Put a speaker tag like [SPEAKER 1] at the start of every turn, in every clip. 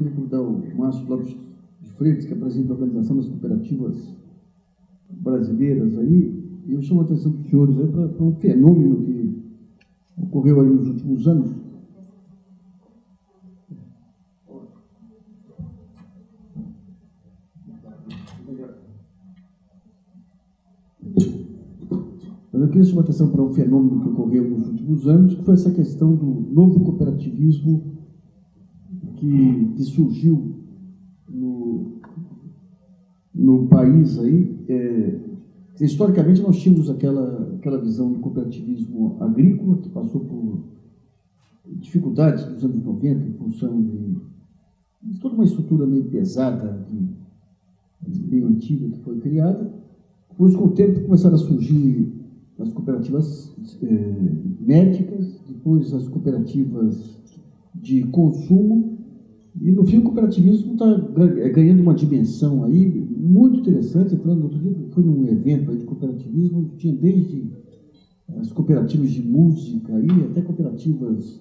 [SPEAKER 1] queria convidar o Márcio Lopes de Freitas, que é presidente da Organização das Cooperativas Brasileiras aí, e eu chamo a atenção dos senhores aí para um fenômeno que ocorreu aí nos últimos anos. Mas eu queria chamar a atenção para um fenômeno que ocorreu nos últimos anos, que foi essa questão do novo cooperativismo que surgiu no país aí. Historicamente, nós tínhamos aquela visão do cooperativismo agrícola, que passou por dificuldades nos anos 90, em função de toda uma estrutura meio pesada, meio antiga, que foi criada. Depois, com o tempo, começaram a surgir as cooperativas médicas, depois as cooperativas de consumo, e no fim o cooperativismo está ganhando uma dimensão aí muito interessante. Entrando outro dia, fui num evento aí de cooperativismo, tinha desde as cooperativas de música aí, até cooperativas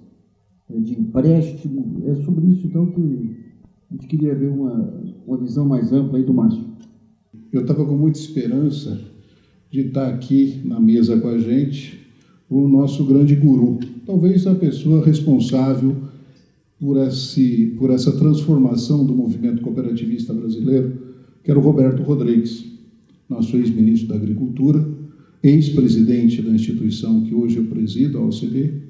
[SPEAKER 1] de empréstimo. É sobre isso então que a gente queria ver uma visão mais ampla aí do Márcio.
[SPEAKER 2] Eu estava com muita esperança de estar aqui na mesa com a gente o nosso grande guru, talvez a pessoa responsável por essa transformação do movimento cooperativista brasileiro, que era o Roberto Rodrigues, nosso ex-ministro da Agricultura, ex-presidente da instituição que hoje eu presido, a OCB,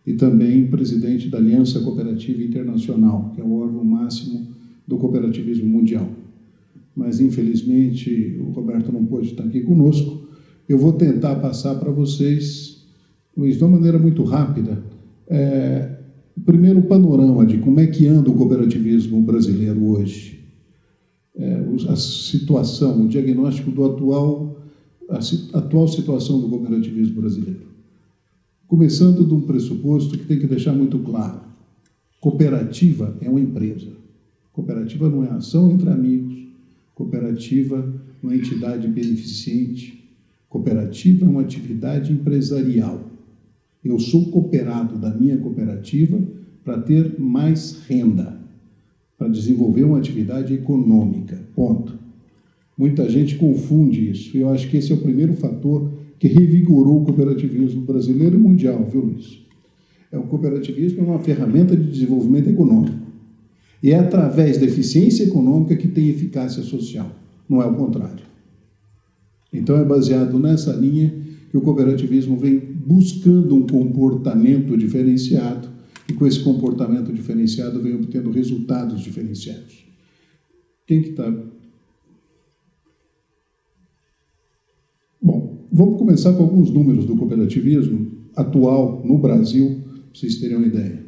[SPEAKER 2] e também presidente da Aliança Cooperativa Internacional, que é o órgão máximo do cooperativismo mundial. Mas, infelizmente, o Roberto não pôde estar aqui conosco. Eu vou tentar passar para vocês, Luiz, de uma maneira muito rápida, o primeiro panorama de como é que anda o cooperativismo brasileiro hoje. A situação, o diagnóstico do atual situação do cooperativismo brasileiro. Começando de um pressuposto que tem que deixar muito claro. Cooperativa é uma empresa. Cooperativa não é ação entre amigos. Cooperativa não é entidade beneficente. Cooperativa é uma atividade empresarial. Eu sou cooperado da minha cooperativa para ter mais renda, para desenvolver uma atividade econômica, ponto. Muita gente confunde isso, e eu acho que esse é o primeiro fator que revigorou o cooperativismo brasileiro e mundial, viu, Luiz? O cooperativismo é uma ferramenta de desenvolvimento econômico. E é através da eficiência econômica que tem eficácia social, não é o contrário. Então é baseado nessa linha que o cooperativismo vem buscando um comportamento diferenciado, e com esse comportamento diferenciado vem obtendo resultados diferenciados. Quem que está? Bom, vamos começar com alguns números do cooperativismo atual no Brasil, para vocês terem uma ideia.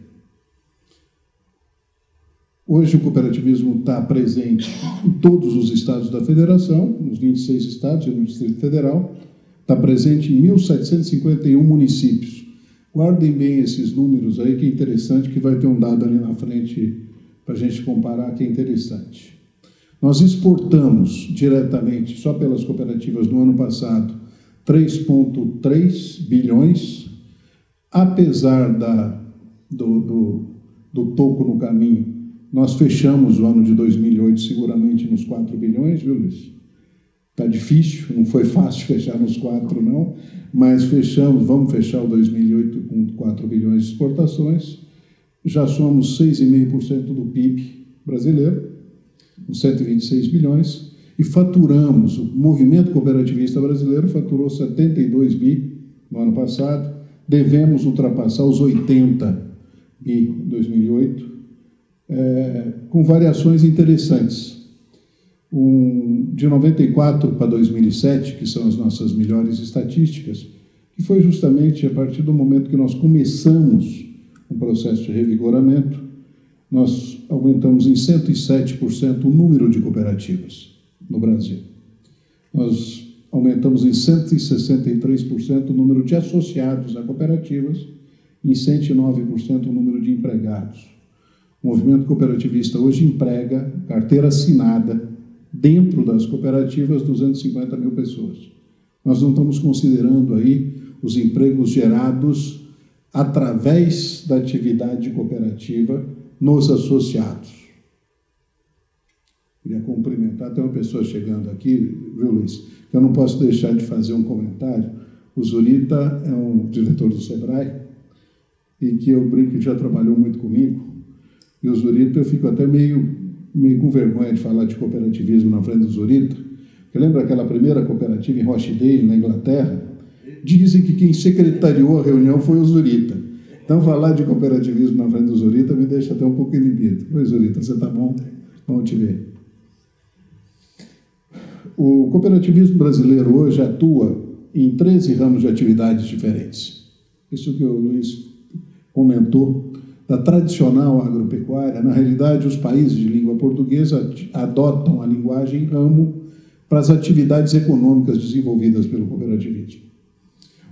[SPEAKER 2] Hoje o cooperativismo está presente em todos os estados da federação, nos 26 estados e no Distrito Federal, está presente em 1.751 municípios. Guardem bem esses números aí, que é interessante, que vai ter um dado ali na frente para a gente comparar, que é interessante. Nós exportamos diretamente, só pelas cooperativas no ano passado, 3,3 bilhões, apesar do toco no caminho. Nós fechamos o ano de 2008 seguramente nos 4 bilhões, viu, Luiz? Está difícil, não foi fácil fechar nos 4, não, mas fechamos, vamos fechar o 2008 com 4 bilhões de exportações, já somos 6,5% do PIB brasileiro, com 126 bilhões, e faturamos, o movimento cooperativista brasileiro faturou 72 bi no ano passado, devemos ultrapassar os 80 bi em 2008, com variações interessantes. De 94 para 2007, que são as nossas melhores estatísticas, que foi justamente a partir do momento que nós começamos um processo de revigoramento, nós aumentamos em 107% o número de cooperativas no Brasil. Nós aumentamos em 163% o número de associados a cooperativas e em 109% o número de empregados. O movimento cooperativista hoje emprega, carteira assinada, dentro das cooperativas, 250 mil pessoas. Nós não estamos considerando aí os empregos gerados através da atividade cooperativa nos associados. Queria cumprimentar, tem uma pessoa chegando aqui, viu, Luiz, que eu não posso deixar de fazer um comentário. O Zurita é um diretor do SEBRAE, e que eu brinco que já trabalhou muito comigo, e o Zurita, eu fico até meio com vergonha de falar de cooperativismo na frente do Zurita. Você lembra aquela primeira cooperativa em Rochdale, na Inglaterra? Dizem que quem secretariou a reunião foi o Zurita. Então, falar de cooperativismo na frente do Zurita me deixa até um pouco inibido. Oi, Zurita, você está bom? Vamos te ver. O cooperativismo brasileiro hoje atua em 13 ramos de atividades diferentes. Isso que o Luiz comentou, da tradicional agropecuária, na realidade, os países de língua portuguesa adotam a linguagem ramo para as atividades econômicas desenvolvidas pelo cooperativismo.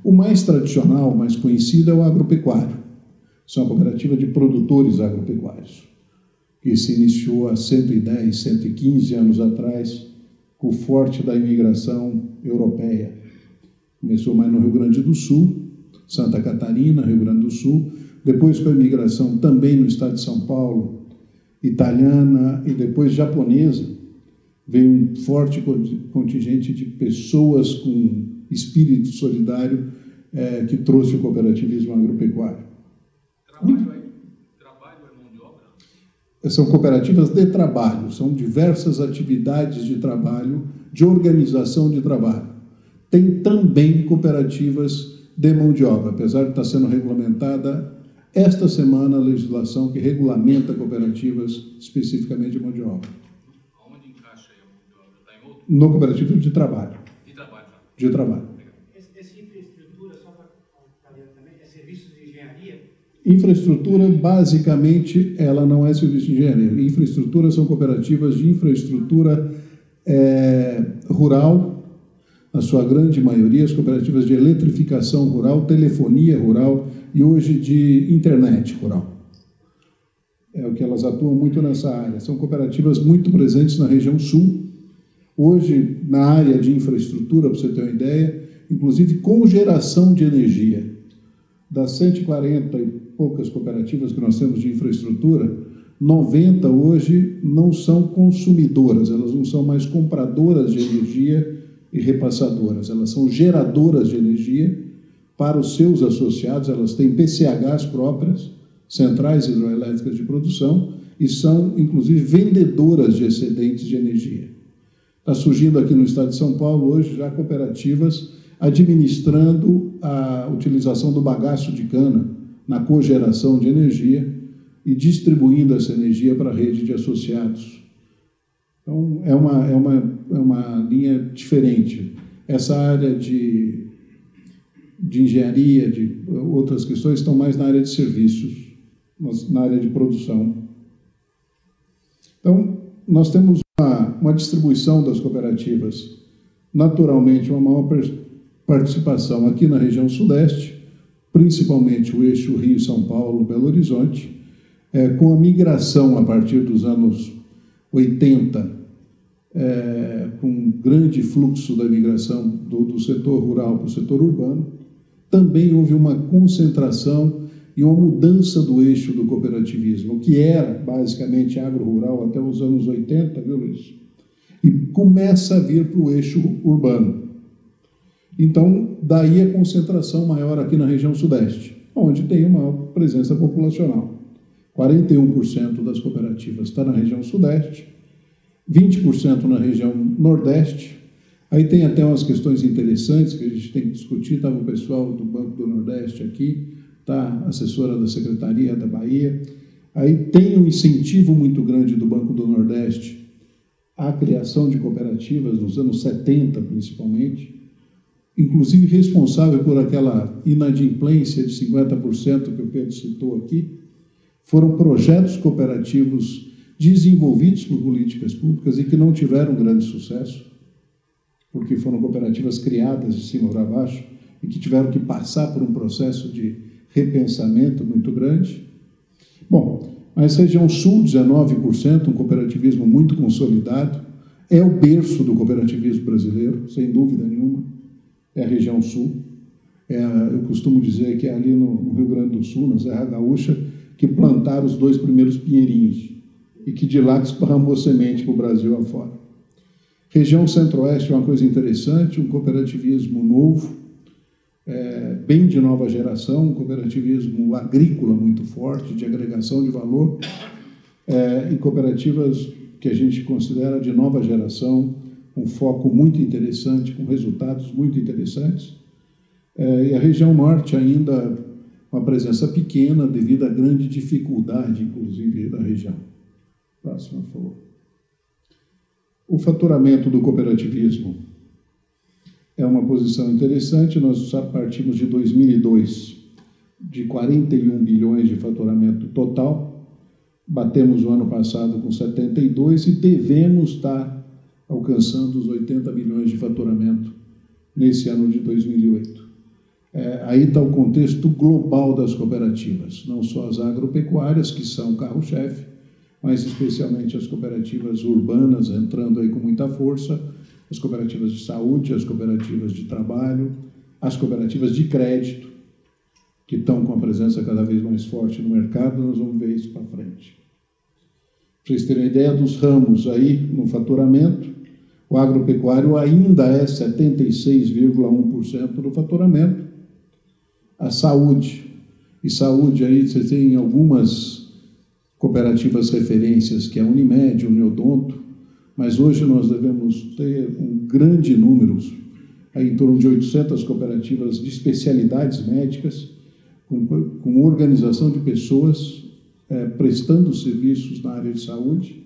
[SPEAKER 2] O mais tradicional, o mais conhecido, é o agropecuário. Isso é uma cooperativa de produtores agropecuários, que se iniciou há 110, 115 anos atrás, com o forte da imigração europeia. Começou mais no Rio Grande do Sul, Santa Catarina, Rio Grande do Sul, depois com a imigração também no estado de São Paulo, italiana e depois japonesa, veio um forte contingente de pessoas com espírito solidário que trouxe o cooperativismo agropecuário.
[SPEAKER 3] Trabalho é mão de obra?
[SPEAKER 2] São cooperativas de trabalho, são diversas atividades de trabalho, de organização de trabalho. Tem também cooperativas de mão de obra, apesar de estar sendo regulamentada esta semana a legislação que regulamenta cooperativas especificamente de mão de obra.
[SPEAKER 3] Aonde encaixa aí a mão de obra? Está em outro?
[SPEAKER 2] No cooperativo de trabalho.
[SPEAKER 3] De trabalho.
[SPEAKER 2] De trabalho.
[SPEAKER 4] Essa infraestrutura, só para avaliar também, é serviços de engenharia?
[SPEAKER 2] Infraestrutura, basicamente, ela não é serviço de engenharia. Infraestrutura são cooperativas de infraestrutura rural, na sua grande maioria, as cooperativas de eletrificação rural, telefonia rural e hoje de internet rural. É o que elas atuam muito nessa área. São cooperativas muito presentes na região sul. Hoje, na área de infraestrutura, para você ter uma ideia, inclusive com geração de energia. Das 140 e poucas cooperativas que nós temos de infraestrutura, 90 hoje não são consumidoras, elas não são mais compradoras de energia e repassadoras, elas são geradoras de energia para os seus associados, elas têm PCHs próprias, centrais hidroelétricas de produção, e são, inclusive, vendedoras de excedentes de energia. Está surgindo aqui no estado de São Paulo, hoje, já cooperativas administrando a utilização do bagaço de cana na cogeração de energia e distribuindo essa energia para a rede de associados. Então, é uma linha diferente. Essa área de engenharia, de outras questões, estão mais na área de serviços, na área de produção. Então, nós temos uma distribuição das cooperativas, naturalmente, uma maior participação aqui na região sudeste, principalmente o eixo Rio-São Paulo, Belo Horizonte, com a migração a partir dos anos 80, com um grande fluxo da migração do setor rural para o setor urbano, também houve uma concentração e uma mudança do eixo do cooperativismo, que era basicamente agro-rural até os anos 80, viu, Luiz? E começa a vir para o eixo urbano. Então, daí a concentração maior aqui na região sudeste, onde tem uma maior presença populacional. 41% das cooperativas está na região sudeste, 20% na região nordeste. Aí tem até umas questões interessantes que a gente tem que discutir. Estava o pessoal do Banco do Nordeste aqui, tá? A assessora da Secretaria da Bahia. Aí tem um incentivo muito grande do Banco do Nordeste à criação de cooperativas, nos anos 70 principalmente, inclusive responsável por aquela inadimplência de 50% que o Pedro citou aqui. Foram projetos cooperativos desenvolvidos por políticas públicas e que não tiveram grande sucesso, porque foram cooperativas criadas de cima para baixo e que tiveram que passar por um processo de repensamento muito grande. Bom, mas região sul, 19%, um cooperativismo muito consolidado, é o berço do cooperativismo brasileiro, sem dúvida nenhuma, é a região sul. Eu costumo dizer que é ali no Rio Grande do Sul, na Serra Gaúcha, que plantaram os 2 primeiros pinheirinhos. e que de lá esparramou semente para o Brasil afora. Região Centro-Oeste é uma coisa interessante, um cooperativismo novo, bem de nova geração, um cooperativismo agrícola muito forte, de agregação de valor, e cooperativas que a gente considera de nova geração, um foco muito interessante, com resultados muito interessantes. E a região Norte ainda uma presença pequena devido à grande dificuldade, inclusive, da região. Próxima, por favor. O faturamento do cooperativismo é uma posição interessante. Nós partimos de 2002, de 41 bilhões de faturamento total, batemos o ano passado com 72 e devemos estar alcançando os 80 bilhões de faturamento nesse ano de 2008. Aí está o contexto global das cooperativas, não só as agropecuárias, que são o carro-chefe, mas especialmente as cooperativas urbanas entrando aí com muita força, as cooperativas de saúde, as cooperativas de trabalho, as cooperativas de crédito, que estão com a presença cada vez mais forte no mercado. Nós vamos ver isso para frente. Para vocês terem uma ideia dos ramos aí no faturamento, o agropecuário ainda é 76,1% do faturamento. A saúde, e saúde aí você tem algumas cooperativas referências, que é a Unimed, Uniodonto, mas hoje nós devemos ter um grande número, aí em torno de 800 cooperativas de especialidades médicas, com organização de pessoas prestando serviços na área de saúde.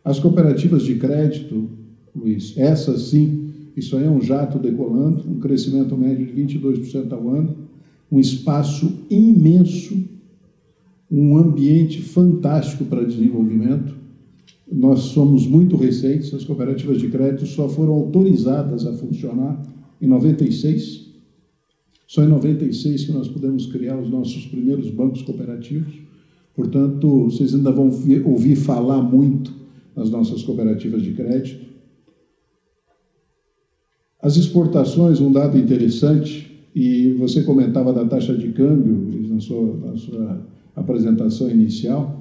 [SPEAKER 2] As cooperativas de crédito, Luiz, essas sim, isso aí é um jato decolando, um crescimento médio de 22% ao ano, um espaço imenso, um ambiente fantástico para desenvolvimento. Nós somos muito recentes, as cooperativas de crédito só foram autorizadas a funcionar em 96. Só em 96 que nós pudemos criar os nossos primeiros bancos cooperativos. Portanto, vocês ainda vão ouvir falar muito nas nossas cooperativas de crédito. As exportações, um dado interessante, e você comentava da taxa de câmbio na sua apresentação inicial,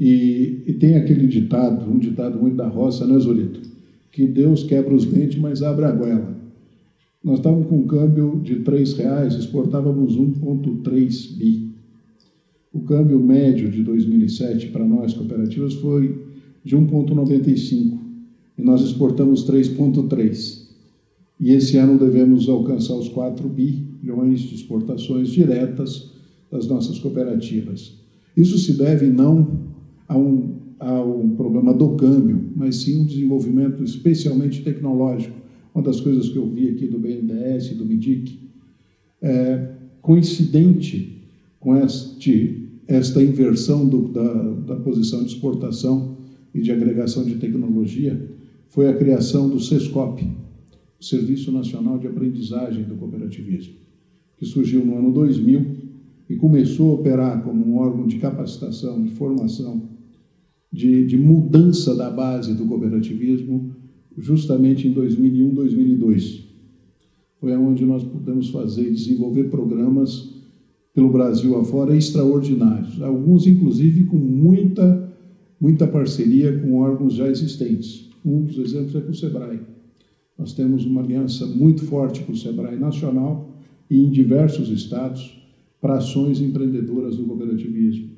[SPEAKER 2] e tem aquele ditado, um ditado muito da roça, né, Zurito? Que Deus quebra os dentes, mas abre a goela. Nós estávamos com um câmbio de R$3, exportávamos 1,3 bi. O câmbio médio de 2007 para nós, cooperativas, foi de 1,95, e nós exportamos 3,3. E esse ano devemos alcançar os 4 bilhões de exportações diretas das nossas cooperativas. Isso se deve não a um problema do câmbio, mas sim um desenvolvimento especialmente tecnológico. Uma das coisas que eu vi aqui do BNDES, do MIDIC, coincidente com esta inversão da posição de exportação e de agregação de tecnologia, foi a criação do SESCOP, o Serviço Nacional de Aprendizagem do Cooperativismo, que surgiu no ano 2000 e começou a operar como um órgão de capacitação, de formação, de mudança da base do cooperativismo, justamente em 2001, 2002. Foi onde nós pudemos fazer e desenvolver programas pelo Brasil afora extraordinários, alguns inclusive com muita parceria com órgãos já existentes. Um dos exemplos é com o SEBRAE. Nós temos uma aliança muito forte com o SEBRAE nacional e em diversos estados para ações empreendedoras do cooperativismo.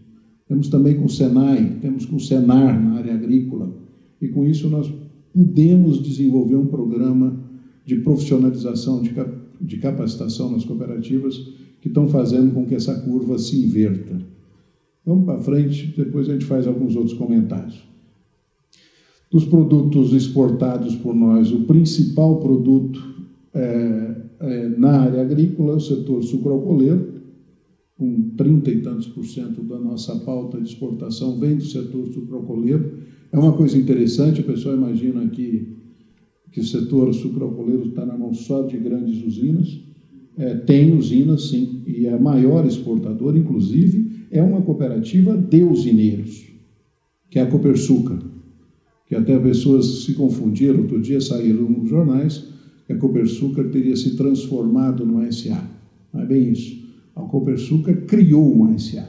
[SPEAKER 2] Temos também com o SENAI, temos com o SENAR na área agrícola, e com isso nós pudemos desenvolver um programa de profissionalização, de capacitação nas cooperativas, que estão fazendo com que essa curva se inverta. Vamos para frente, depois a gente faz alguns outros comentários. Dos produtos exportados por nós, o principal produto na área agrícola é o setor sucroalcooleiro, com 30 e tantos % da nossa pauta de exportação vem do setor sucroalcooleiro. É uma coisa interessante, o pessoal imagina que o setor sucroalcooleiro está na mão só de grandes usinas. Tem usinas, sim, e a maior exportadora, inclusive, é uma cooperativa de usineiros, que é a Copersucar, que até pessoas se confundiram. Outro dia saíram nos jornais que a Copersucar teria se transformado no SA. Não é bem isso. A Copersucar criou uma SA.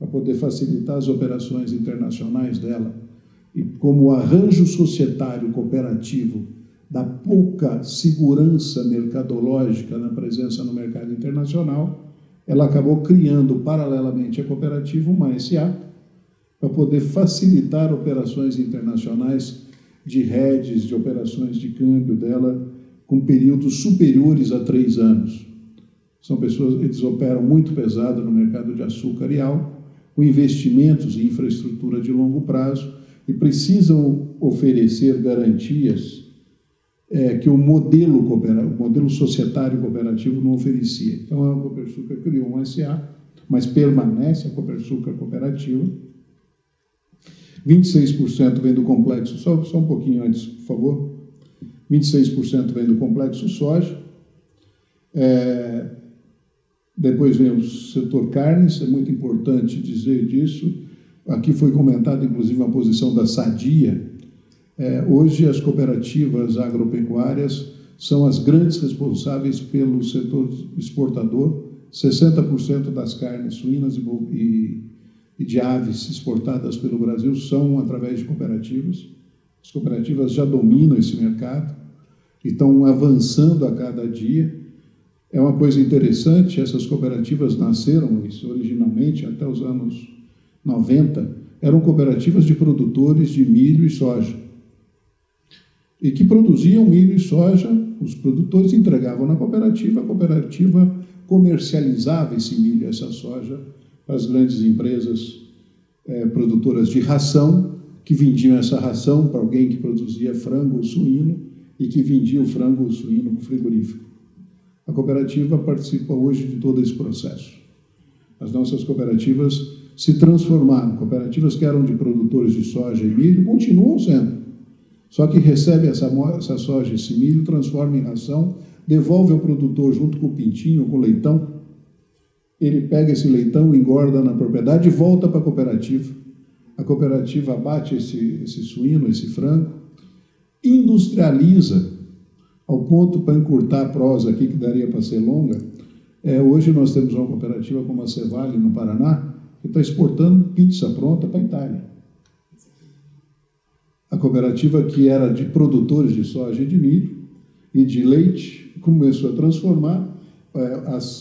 [SPEAKER 2] para poder facilitar as operações internacionais dela, e como o arranjo societário cooperativo dá pouca segurança mercadológica na presença no mercado internacional, ela acabou criando, paralelamente à cooperativa, uma SA, para poder facilitar operações internacionais de hedges, de operações de câmbio dela, com períodos superiores a 3 anos. São pessoas, eles operam muito pesado no mercado de açúcar e álcool, com investimentos em infraestrutura de longo prazo, e precisam oferecer garantias que o modelo societário cooperativo não oferecia. Então, a Copersucar criou um SA, mas permanece a Copersucar cooperativa. 26% vem do complexo, só um pouquinho antes, por favor. 26% vem do complexo soja. Depois vem o setor carnes, é muito importante dizer disso. Aqui foi comentada, inclusive, a posição da Sadia. Hoje, as cooperativas agropecuárias são as grandes responsáveis pelo setor exportador. 60% das carnes suínas e de aves exportadas pelo Brasil são através de cooperativas. As cooperativas já dominam esse mercado e estão avançando a cada dia. É uma coisa interessante, essas cooperativas nasceram originalmente, até os anos 90, eram cooperativas de produtores de milho e soja. E que produziam milho e soja, os produtores entregavam na cooperativa, a cooperativa comercializava esse milho e essa soja para as grandes empresas produtoras de ração, que vendiam essa ração para alguém que produzia frango ou suíno e que vendia o frango ou suíno para o frigorífico. A cooperativa participa hoje de todo esse processo. As nossas cooperativas se transformaram. Cooperativas que eram de produtores de soja e milho continuam sendo. Só que recebe essa soja, esse milho, transforma em ração, devolve ao produtor junto com o pintinho, com o leitão. Ele pega esse leitão, engorda na propriedade e volta para a cooperativa. A cooperativa abate esse suíno, esse frango, industrializa, ao ponto, para encurtar a prosa aqui, que daria para ser longa, hoje nós temos uma cooperativa como a Cevale, no Paraná, que está exportando pizza pronta para a Itália. A cooperativa, que era de produtores de soja e de milho e de leite, começou a transformar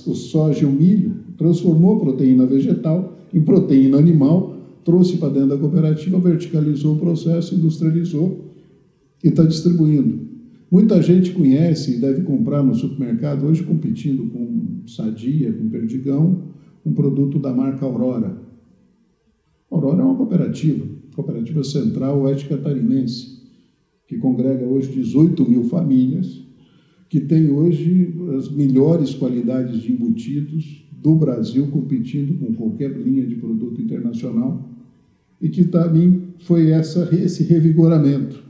[SPEAKER 2] o soja e o milho, transformou a proteína vegetal em proteína animal, trouxe para dentro da cooperativa, verticalizou o processo, industrializou e está distribuindo. Muita gente conhece e deve comprar no supermercado, hoje competindo com Sadia, com Perdigão, um produto da marca Aurora. Aurora é uma cooperativa central oeste catarinense, que congrega hoje 18 mil famílias, que tem hoje as melhores qualidades de embutidos do Brasil, competindo com qualquer linha de produto internacional, e que também foi esse revigoramento.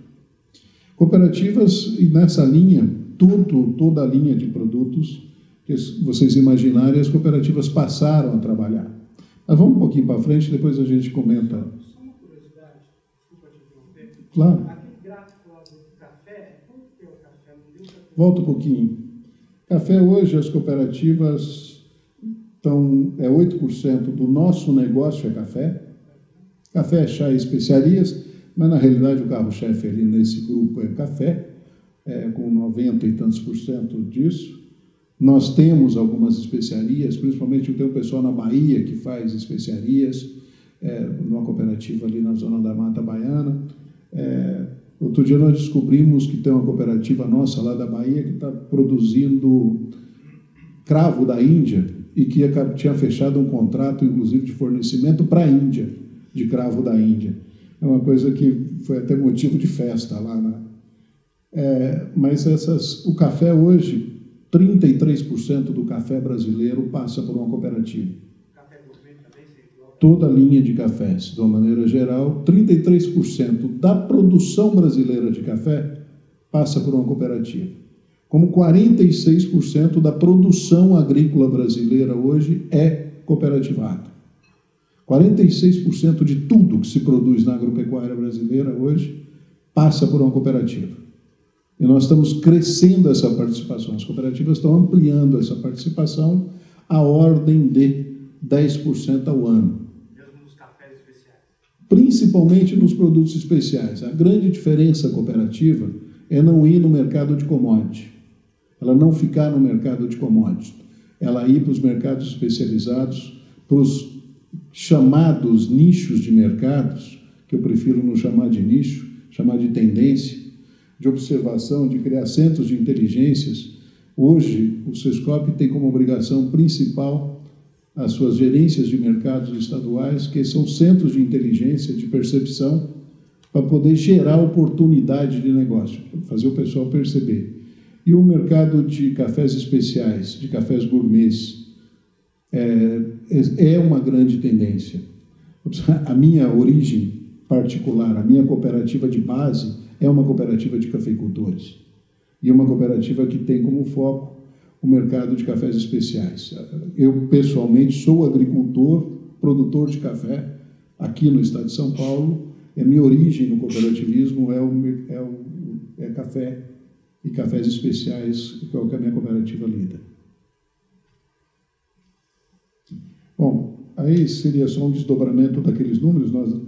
[SPEAKER 2] Cooperativas, e nessa linha, toda a linha de produtos que vocês imaginarem, as cooperativas passaram a trabalhar. Mas vamos um pouquinho para frente, depois a gente comenta.
[SPEAKER 4] Só uma curiosidade, desculpa te interromper.
[SPEAKER 2] Claro.
[SPEAKER 4] Aquele gráfico lá do café, quanto que é o café? Não deu para...
[SPEAKER 2] Volta um pouquinho. Café, hoje, as cooperativas estão... 8% do nosso negócio é café. Café, chá e especiarias, mas, na realidade, o carro-chefe ali nesse grupo é café, com 90 e tantos % disso. Nós temos algumas especiarias, principalmente tem um pessoal na Bahia que faz especiarias, numa cooperativa ali na zona da Mata Baiana. Outro dia nós descobrimos que tem uma cooperativa nossa lá da Bahia que está produzindo cravo da Índia e que tinha fechado um contrato, inclusive, de fornecimento para a Índia, de cravo da Índia. É uma coisa que foi até motivo de festa lá, né? Mas o café hoje, 33% do café brasileiro passa por uma cooperativa.
[SPEAKER 4] Café gourmet também,
[SPEAKER 2] Toda a linha de cafés, de uma maneira geral, 33% da produção brasileira de café passa por uma cooperativa. Como 46% da produção agrícola brasileira hoje é cooperativada. 46% de tudo que se produz na agropecuária brasileira hoje passa por uma cooperativa. E nós estamos crescendo essa participação. As cooperativas estão ampliando essa participação à ordem de 10% ao ano. principalmente nos produtos especiais. A grande diferença cooperativa é não ir no mercado de commodity, ela não ficar no mercado de commodity, ela ir para os mercados especializados, para os chamados nichos de mercados, que eu prefiro não chamar de nicho, chamar de tendência, de observação, de criar centros de inteligências. Hoje, o Sescop tem como obrigação principal as suas gerências de mercados estaduais, que são centros de inteligência, de percepção, para poder gerar oportunidade de negócio, fazer o pessoal perceber. E o mercado de cafés especiais, de cafés gourmets, é uma grande tendência. A minha origem particular, a minha cooperativa de base é uma cooperativa de cafeicultores e uma cooperativa que tem como foco o mercado de cafés especiais. Eu, pessoalmente, sou agricultor, produtor de café aqui no estado de São Paulo. A minha origem no cooperativismo é café e cafés especiais, que é o que a minha cooperativa lida. Bom, aí seria só um desdobramento daqueles números. Nós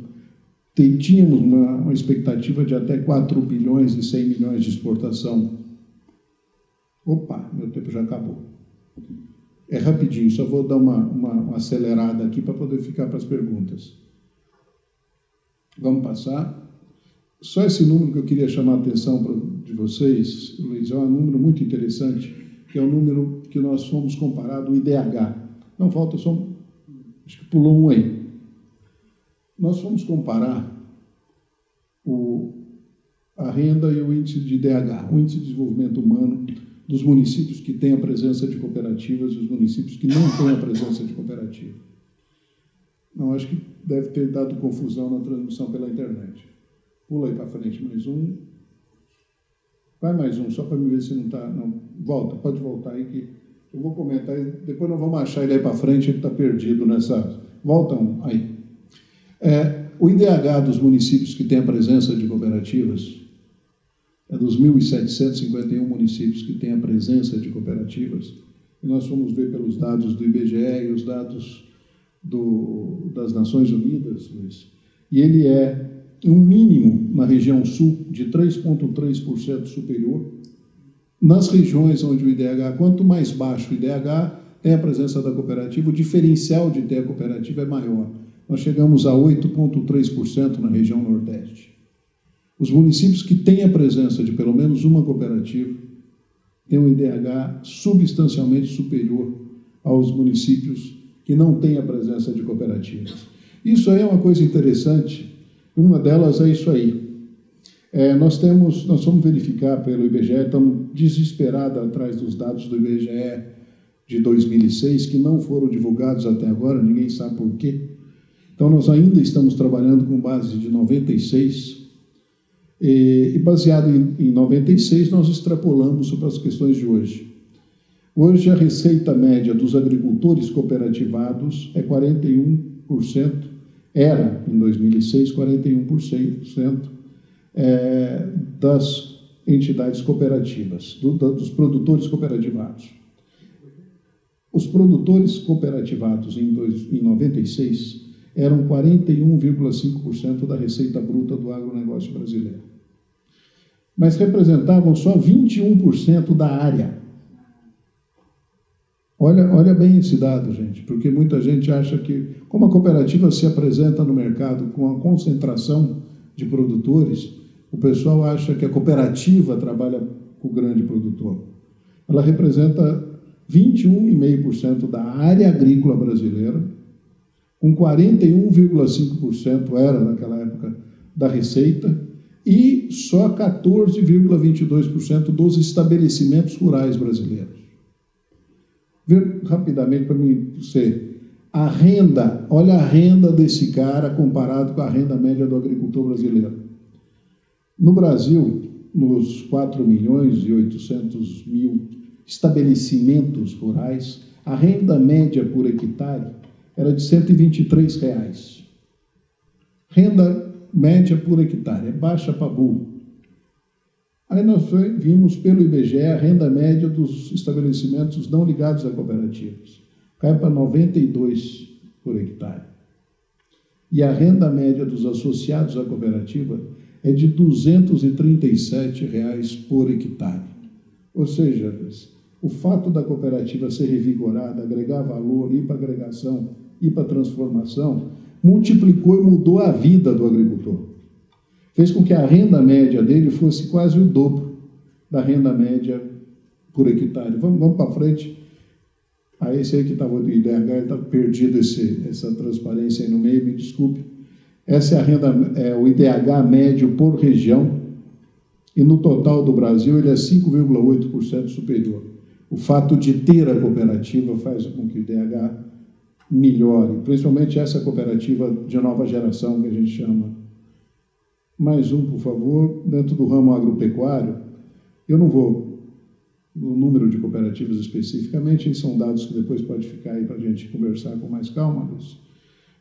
[SPEAKER 2] tínhamos uma expectativa de até 4 bilhões e 100 milhões de exportação. Opa, meu tempo já acabou. É rapidinho, só vou dar uma acelerada aqui para poder ficar para as perguntas. Vamos passar. Só esse número que eu queria chamar a atenção de vocês, Luiz, é um número muito interessante, que é o número que nós fomos comparado, o IDH. Não falta só, acho que pulou um aí. Nós fomos comparar a renda e o índice de IDH, o índice de desenvolvimento humano, dos municípios que têm a presença de cooperativas e os municípios que não têm a presença de cooperativa. Não, acho que deve ter dado confusão na transmissão pela internet. Pula aí para frente mais um. Vai mais um, só para me ver se não está... Não, volta, pode voltar aí que eu vou comentar. Depois nós vamos achar ele aí para frente, ele está perdido nessa... Volta um, aí. O IDH dos municípios que têm a presença de cooperativas é dos 1.751 municípios que têm a presença de cooperativas. E nós fomos ver pelos dados do IBGE e os dados das Nações Unidas, Luiz, e ele é um mínimo na região sul de 3,3% superior. Nas regiões onde o IDH, quanto mais baixo o IDH, tem a presença da cooperativa, o diferencial de ter a cooperativa é maior. Nós chegamos a 8,3% na região Nordeste. Os municípios que têm a presença de pelo menos uma cooperativa têm um IDH substancialmente superior aos municípios que não têm a presença de cooperativas. Isso aí é uma coisa interessante, uma delas é isso aí. Nós vamos verificar pelo IBGE, estamos desesperados atrás dos dados do IBGE de 2006, que não foram divulgados até agora, ninguém sabe por quê. Então, nós ainda estamos trabalhando com base de 96, e baseado em 96, nós extrapolamos sobre as questões de hoje. Hoje, a receita média dos agricultores cooperativados é 41%, era, em 2006, 41% das entidades cooperativas, dos produtores cooperativados. Os produtores cooperativados, em 96, eram 41,5% da receita bruta do agronegócio brasileiro. Mas representavam só 21% da área. Olha bem esse dado, gente, porque muita gente acha que, como a cooperativa se apresenta no mercado com a concentração de produtores, o pessoal acha que a cooperativa trabalha com o grande produtor. Ela representa 21,5% da área agrícola brasileira, com 41,5% era, naquela época, da receita, e só 14,22% dos estabelecimentos rurais brasileiros. Vê rapidamente para mim, você, a renda, olha a renda desse cara comparado com a renda média do agricultor brasileiro. No Brasil, nos 4.800.000 estabelecimentos rurais, a renda média por hectare era de R$ 123. Renda média por hectare, é baixa para burro. Aí nós vimos pelo IBGE a renda média dos estabelecimentos não ligados a cooperativas. Cai para 92 por hectare. e a renda média dos associados à cooperativa é de R$ 237 por hectare. Ou seja, o fato da cooperativa ser revigorada, agregar valor, ir para agregação, ir para transformação, multiplicou e mudou a vida do agricultor. Fez com que a renda média dele fosse quase o dobro da renda média por hectare. Vamos para frente. Esse aí que estava do IDH, está perdido essa transparência aí no meio, me desculpe. Essa é a renda, o IDH médio por região, e no total do Brasil ele é 5,8% superior. O fato de ter a cooperativa faz com que o IDH melhore, principalmente essa cooperativa de nova geração que a gente chama. Mais um, por favor, dentro do ramo agropecuário. Eu não vou no número de cooperativas especificamente, são dados que depois pode ficar aí para a gente conversar com mais calma,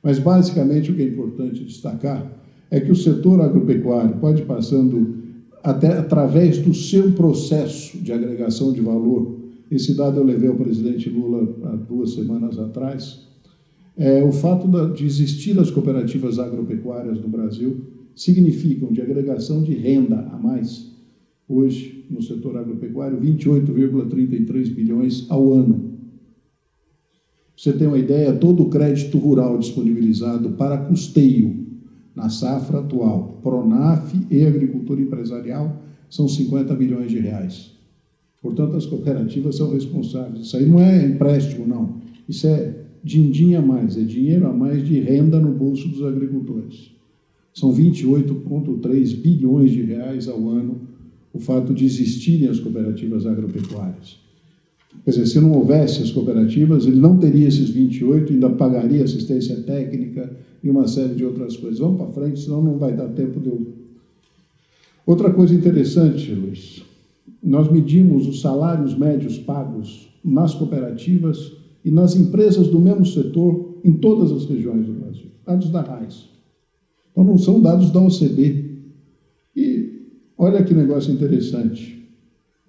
[SPEAKER 2] mas basicamente o que é importante destacar é que o setor agropecuário pode passando até através do seu processo de agregação de valor. Esse dado eu levei ao presidente Lula há 2 semanas atrás. O fato de existir as cooperativas agropecuárias no Brasil significam de agregação de renda a mais. Hoje, no setor agropecuário, 28,33 bilhões ao ano. Você tem uma ideia, todo o crédito rural disponibilizado para custeio na safra atual, Pronaf e agricultura empresarial, são 50 bilhões de reais. Portanto, as cooperativas são responsáveis. Isso aí não é empréstimo, não. Isso é din-din a mais, é dinheiro a mais de renda no bolso dos agricultores. São 28,3 bilhões de reais ao ano o fato de existirem as cooperativas agropecuárias. Quer dizer, se não houvesse as cooperativas, ele não teria esses 28, ainda pagaria assistência técnica e uma série de outras coisas. Vamos para frente, senão não vai dar tempo de eu... Outra coisa interessante, Luiz, nós medimos os salários médios pagos nas cooperativas e nas empresas do mesmo setor em todas as regiões do Brasil. Dados da RAIS. Então, não são dados da OCB. E olha que negócio interessante.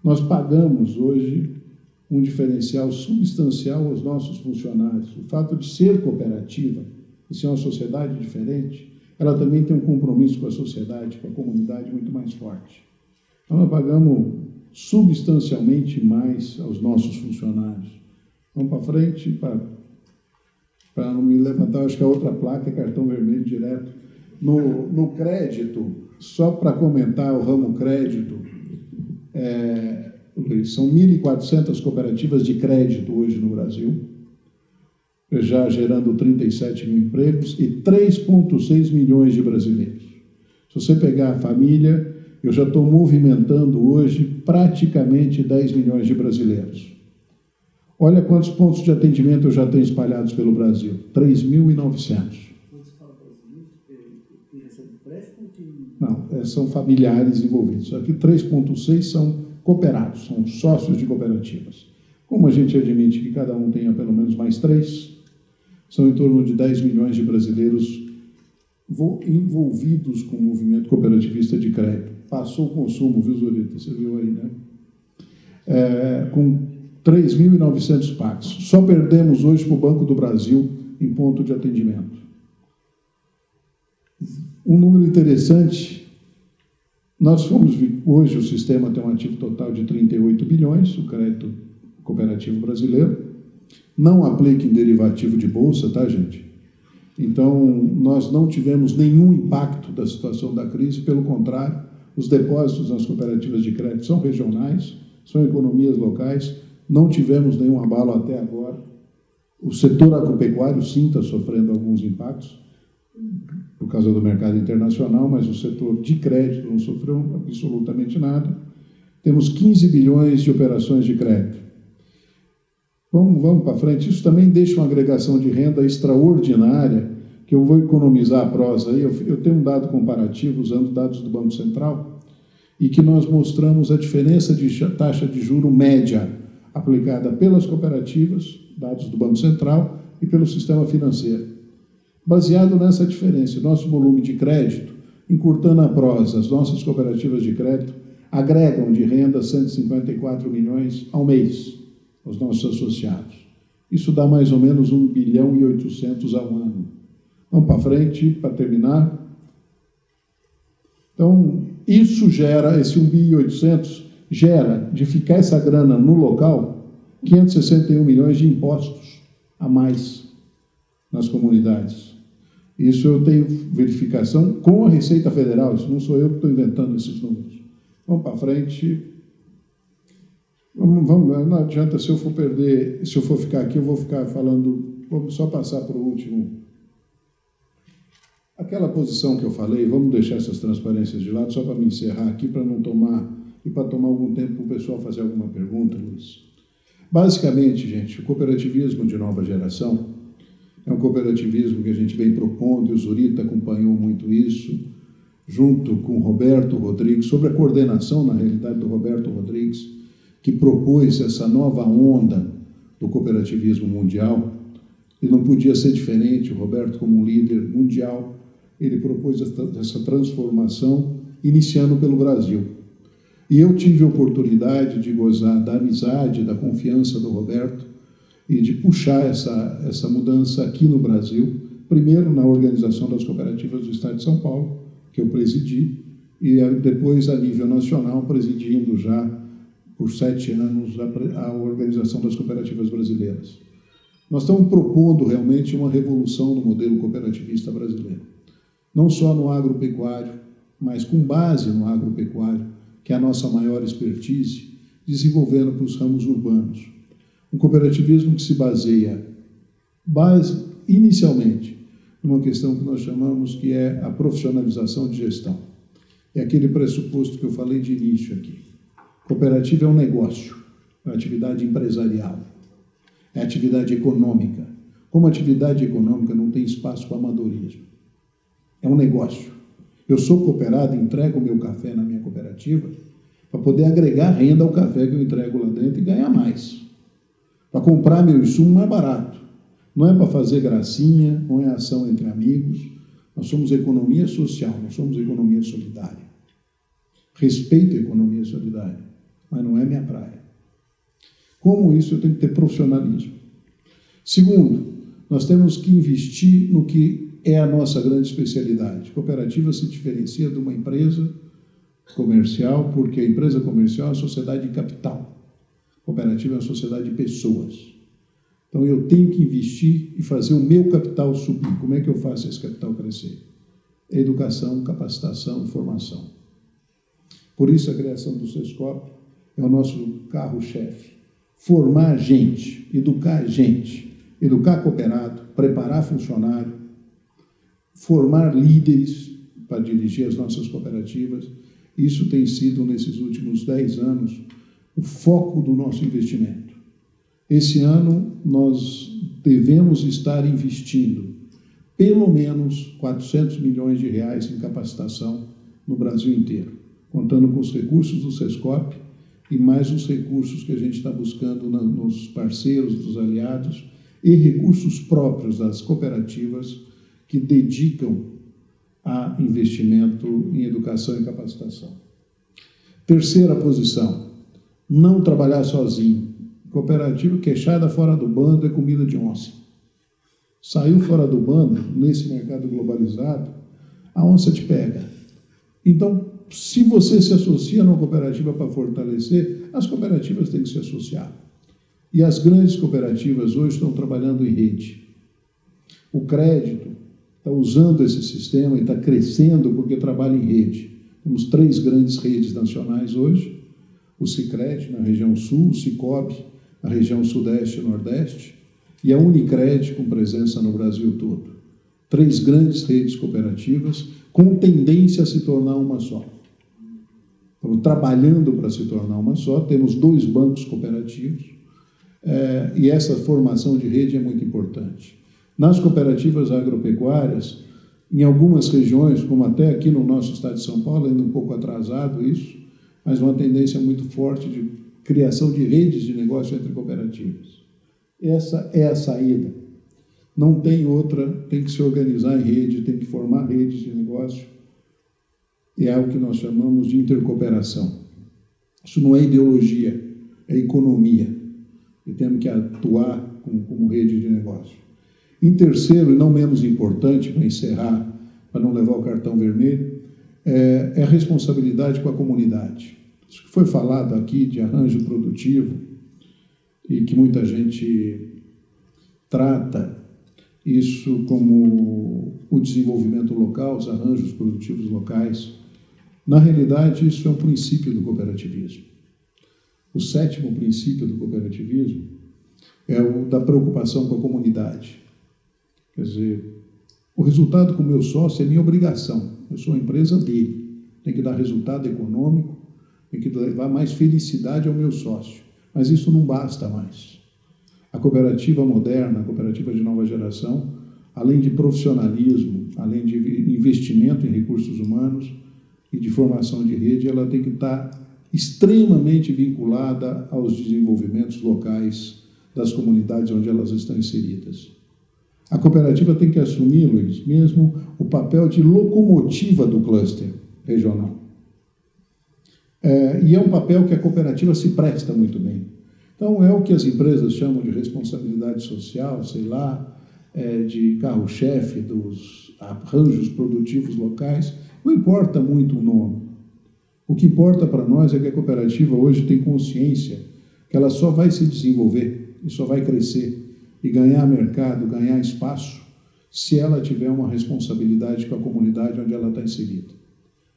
[SPEAKER 2] Nós pagamos hoje um diferencial substancial aos nossos funcionários. O fato de ser cooperativa e ser uma sociedade diferente, ela também tem um compromisso com a sociedade, com a comunidade muito mais forte. Então, nós pagamos substancialmente mais aos nossos funcionários. Vamos para frente, para não me levantar, acho que a outra placa é cartão vermelho direto. No crédito, só para comentar o ramo crédito, são 1.400 cooperativas de crédito hoje no Brasil, já gerando 37 mil empregos e 3,6 milhões de brasileiros. Se você pegar a família, eu já estou movimentando hoje praticamente 10 milhões de brasileiros. Olha quantos pontos de atendimento eu já tenho espalhados pelo Brasil, 3.900. Não, são familiares envolvidos. Aqui 3,6 são cooperados, são sócios de cooperativas. Como a gente admite que cada um tenha pelo menos mais 3, são em torno de 10 milhões de brasileiros envolvidos com o movimento cooperativista de crédito. Passou o consumo, viu, Zurita? Você viu aí, né? Com 3.900 pagos. Só perdemos hoje para o Banco do Brasil em ponto de atendimento. Um número interessante, hoje o sistema tem um ativo total de 38 bilhões, o crédito cooperativo brasileiro, não aplica em derivativo de bolsa, tá, gente? Então, nós não tivemos nenhum impacto da situação da crise, pelo contrário, os depósitos nas cooperativas de crédito são regionais, são economias locais, não tivemos nenhum abalo até agora. O setor agropecuário, sim, está sofrendo alguns impactos, por causa do mercado internacional, mas o setor de crédito não sofreu absolutamente nada. Temos 15 bilhões de operações de crédito. Vamos para frente. Isso também deixa uma agregação de renda extraordinária, que eu vou economizar a prosa aí. Eu tenho um dado comparativo usando dados do Banco Central, e que nós mostramos a diferença de taxa de juro média aplicada pelas cooperativas, dados do Banco Central, e pelo sistema financeiro. Baseado nessa diferença, nosso volume de crédito, encurtando a prosa, as nossas cooperativas de crédito agregam de renda 154 milhões ao mês aos nossos associados. Isso dá mais ou menos 1 bilhão e 800 ao ano. Vamos para frente, para terminar. Então, isso gera, esse 1.800 gera, de ficar essa grana no local, 561 milhões de impostos a mais nas comunidades. Isso eu tenho verificação com a Receita Federal, isso não sou eu que estou inventando esses números. Vamos para frente. Vamos, não adianta, se eu for ficar aqui, eu vou ficar falando, vamos só passar para o último. Aquela posição que eu falei, vamos deixar essas transparências de lado, só para me encerrar aqui, para não tomar, e para tomar algum tempo para o pessoal fazer alguma pergunta, Luiz. Basicamente, gente, o cooperativismo de nova geração é um cooperativismo que a gente vem propondo, e o Zurita acompanhou muito isso, junto com o Roberto Rodrigues, sobre a coordenação, na realidade, do Roberto Rodrigues, que propôs essa nova onda do cooperativismo mundial. E não podia ser diferente, o Roberto, como um líder mundial, ele propôs essa transformação, iniciando pelo Brasil. E eu tive a oportunidade de gozar da amizade, da confiança do Roberto, e de puxar essa mudança aqui no Brasil, primeiro na Organização das Cooperativas do Estado de São Paulo, que eu presidi, e depois a nível nacional, presidindo já por 7 anos a Organização das Cooperativas Brasileiras. Nós estamos propondo realmente uma revolução no modelo cooperativista brasileiro. Não só no agropecuário, mas com base no agropecuário, que é a nossa maior expertise, desenvolvendo para os ramos urbanos. Um cooperativismo que se baseia inicialmente numa questão que nós chamamos que é a profissionalização de gestão. É aquele pressuposto que eu falei de início aqui. Cooperativa é um negócio, é uma atividade empresarial, é atividade econômica. Como atividade econômica não tem espaço para amadorismo. É um negócio. Eu sou cooperado, entrego o meu café na minha cooperativa para poder agregar renda ao café que eu entrego lá dentro e ganhar mais. Para comprar meu insumo mais barato. Não é para fazer gracinha, não é ação entre amigos. Nós somos economia social, nós somos economia solidária. Respeito a economia solidária, mas não é minha praia. Como isso, eu tenho que ter profissionalismo. Segundo, nós temos que investir no que é a nossa grande especialidade. Cooperativa se diferencia de uma empresa comercial, porque a empresa comercial é uma sociedade de capital. Cooperativa é uma sociedade de pessoas. Então, eu tenho que investir e fazer o meu capital subir. Como é que eu faço esse capital crescer? Educação, capacitação e formação. Por isso, a criação do Sescop é o nosso carro-chefe. Formar gente, educar cooperado, preparar funcionário, formar líderes para dirigir as nossas cooperativas. Isso tem sido, nesses últimos 10 anos, o foco do nosso investimento. Esse ano, nós devemos estar investindo pelo menos 400 milhões de reais em capacitação no Brasil inteiro, contando com os recursos do Sescop e mais os recursos que a gente está buscando nos parceiros, dos aliados, e recursos próprios das cooperativas que dedicam a investimento em educação e capacitação. Terceira posição, não trabalhar sozinho. Cooperativa queixada fora do bando é comida de onça. Saiu fora do bando, nesse mercado globalizado, a onça te pega. Então, se você se associa numa cooperativa para fortalecer, as cooperativas têm que se associar. E as grandes cooperativas hoje estão trabalhando em rede. O crédito está usando esse sistema e está crescendo porque trabalha em rede. Temos 3 grandes redes nacionais hoje, o Sicredi na região sul, o Sicob na região sudeste e nordeste, e a Unicred com presença no Brasil todo. 3 grandes redes cooperativas com tendência a se tornar uma só. Estamos trabalhando para se tornar uma só, temos 2 bancos cooperativos, e essa formação de rede é muito importante. Nas cooperativas agropecuárias, em algumas regiões, como até aqui no nosso estado de São Paulo, ainda um pouco atrasado isso, mas uma tendência muito forte de criação de redes de negócio entre cooperativas. Essa é a saída. Não tem outra, tem que se organizar em rede, tem que formar redes de negócio. É algo que nós chamamos de intercooperação. Isso não é ideologia, é economia. E temos que atuar como rede de negócio. Em terceiro, e não menos importante, para encerrar, para não levar o cartão vermelho, é a responsabilidade com a comunidade. Isso que foi falado aqui de arranjo produtivo e que muita gente trata isso como o desenvolvimento local, os arranjos produtivos locais. Na realidade, isso é um princípio do cooperativismo. O sétimo princípio do cooperativismo é o da preocupação com a comunidade. Quer dizer, o resultado com o meu sócio é minha obrigação. Eu sou a empresa dele. Tem que dar resultado econômico, tem que levar mais felicidade ao meu sócio. Mas isso não basta mais. A cooperativa moderna, a cooperativa de nova geração, além de profissionalismo, além de investimento em recursos humanos e de formação de rede, ela tem que estar extremamente vinculada aos desenvolvimentos locais das comunidades onde elas estão inseridas. A cooperativa tem que assumir, Luiz, mesmo o papel de locomotiva do cluster regional. E é um papel que a cooperativa se presta muito bem. Então, é o que as empresas chamam de responsabilidade social, sei lá, de carro-chefe dos arranjos produtivos locais. Não importa muito o nome. O que importa para nós é que a cooperativa hoje tem consciência que ela só vai se desenvolver e só vai crescer e ganhar mercado, ganhar espaço, se ela tiver uma responsabilidade com a comunidade onde ela está inserida.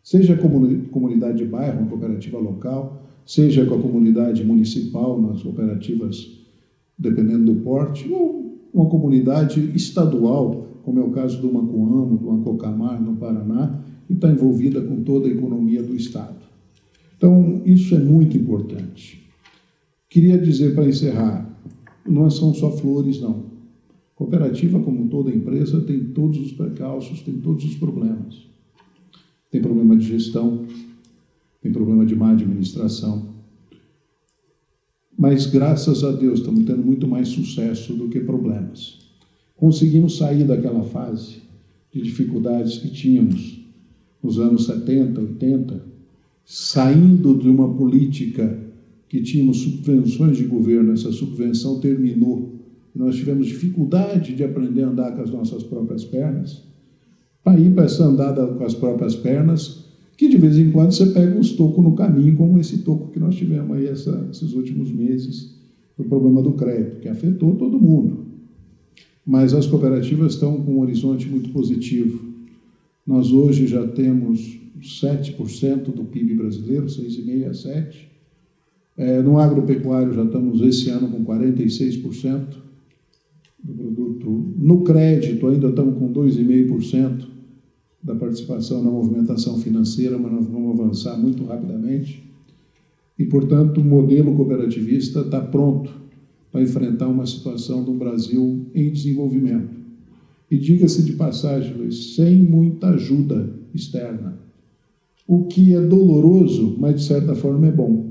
[SPEAKER 2] Seja a comunidade de bairro, uma cooperativa local, seja com a comunidade municipal, nas cooperativas, dependendo do porte, ou uma comunidade estadual, como é o caso do Mancoamo, do Ancocamar, no Paraná, que está envolvida com toda a economia do Estado. Então, isso é muito importante. Queria dizer, para encerrar, não são só flores, não. Cooperativa, como toda empresa, tem todos os percalços, tem todos os problemas. Tem problema de gestão, tem problema de má administração. Mas, graças a Deus, estamos tendo muito mais sucesso do que problemas. Conseguimos sair daquela fase de dificuldades que tínhamos nos anos 70, 80, saindo de uma política que tínhamos subvenções de governo. Essa subvenção terminou. Nós tivemos dificuldade de aprender a andar com as nossas próprias pernas. Para ir para essa andada com as próprias pernas, que de vez em quando você pega uns tocos no caminho, como esse toco que nós tivemos aí esses últimos meses, do problema do crédito, que afetou todo mundo. Mas as cooperativas estão com um horizonte muito positivo. Nós hoje já temos 7% do PIB brasileiro, 6,5% a 7%. No agropecuário já estamos esse ano com 46% do produto. No crédito ainda estamos com 2,5% da participação na movimentação financeira, mas nós vamos avançar muito rapidamente. E, portanto, o modelo cooperativista está pronto para enfrentar uma situação do Brasil em desenvolvimento. E diga-se de passagem, Luiz, sem muita ajuda externa. O que é doloroso, mas de certa forma é bom.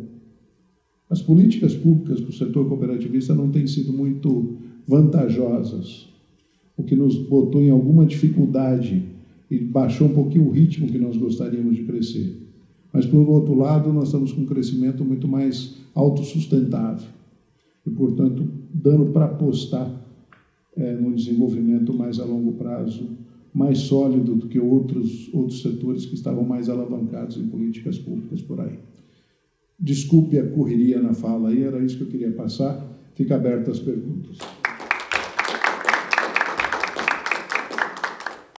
[SPEAKER 2] As políticas públicas para o setor cooperativista não têm sido muito vantajosas, o que nos botou em alguma dificuldade e baixou um pouquinho o ritmo que nós gostaríamos de crescer. Mas, por outro lado, nós estamos com um crescimento muito mais autossustentável e, portanto, dando para apostar no desenvolvimento mais a longo prazo, mais sólido do que outros setores que estavam mais alavancados em políticas públicas por aí. Desculpe a correria na fala aí, era isso que eu queria passar. Fica aberto às perguntas.